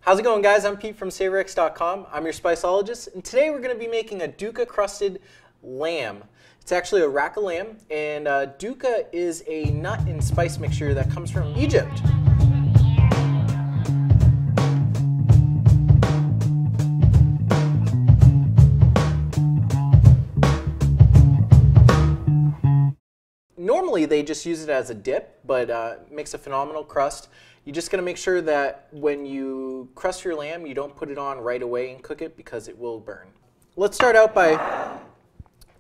How's it going, guys? I'm Pete from SavorX.com. I'm your spiceologist, and today we're going to be making a Dukkah crusted lamb. It's actually a rack of lamb, and Dukkah is a nut and spice mixture that comes from Egypt. Normally they just use it as a dip, but it makes a phenomenal crust. You're just going to make sure that when you crust your lamb, you don't put it on right away and cook it because it will burn. Let's start out by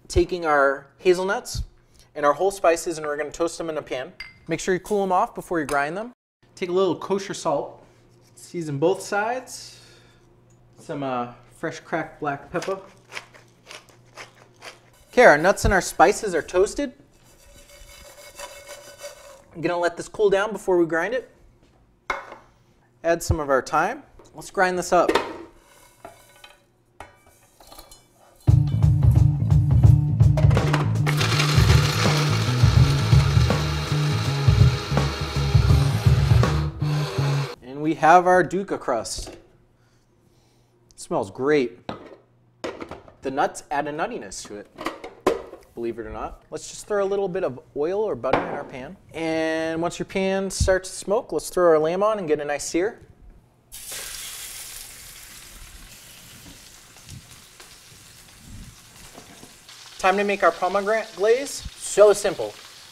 taking our hazelnuts and our whole spices, and we're going to toast them in a pan. Make sure you cool them off before you grind them. Take a little kosher salt, season both sides, some fresh cracked black pepper. Okay, our nuts and our spices are toasted. I'm going to let this cool down before we grind it. Add some of our thyme. Let's grind this up. And we have our Dukkah crust. It smells great. The nuts add a nuttiness to it, believe it or not. Let's just throw a little bit of oil or butter in our pan. And once your pan starts to smoke, let's throw our lamb on and get a nice sear. Time to make our pomegranate glaze. So simple.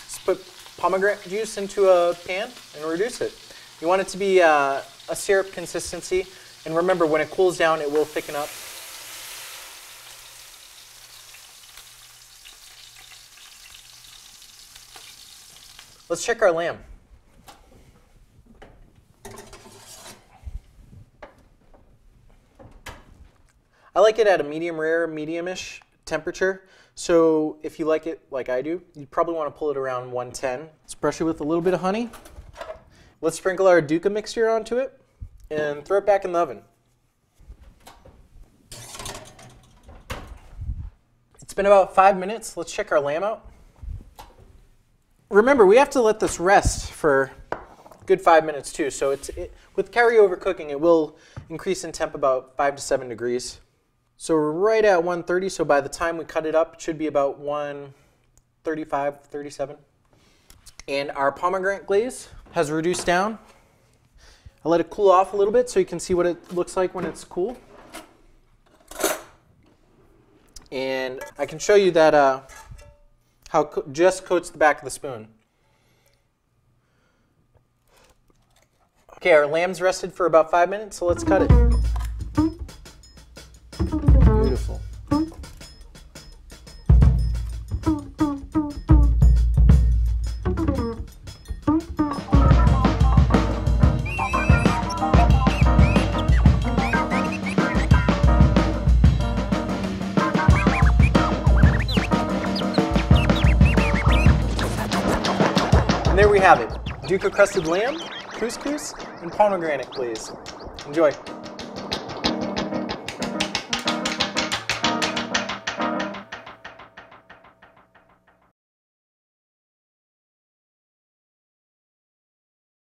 Just put pomegranate juice into a pan and reduce it. You want it to be a syrup consistency. And remember, when it cools down, it will thicken up. Let's check our lamb. I like it at a medium rare, medium-ish temperature. So if you like it like I do, you probably want to pull it around 110. Let's brush it with a little bit of honey. Let's sprinkle our Dukkah mixture onto it and throw it back in the oven. It's been about 5 minutes. Let's check our lamb out. Remember, we have to let this rest for a good 5 minutes too. So with carryover cooking, it will increase in temp about 5 to 7 degrees. So we're right at 130. So by the time we cut it up, it should be about 135, 37. And our pomegranate glaze has reduced down. I let it cool off a little bit so you can see what it looks like when it's cool. And I can show you that how it just coats the back of the spoon. Okay, our lamb's rested for about 5 minutes, so let's cut it. Beautiful. And there we have it, Dukkah crusted lamb, couscous, and pomegranate glaze. Enjoy.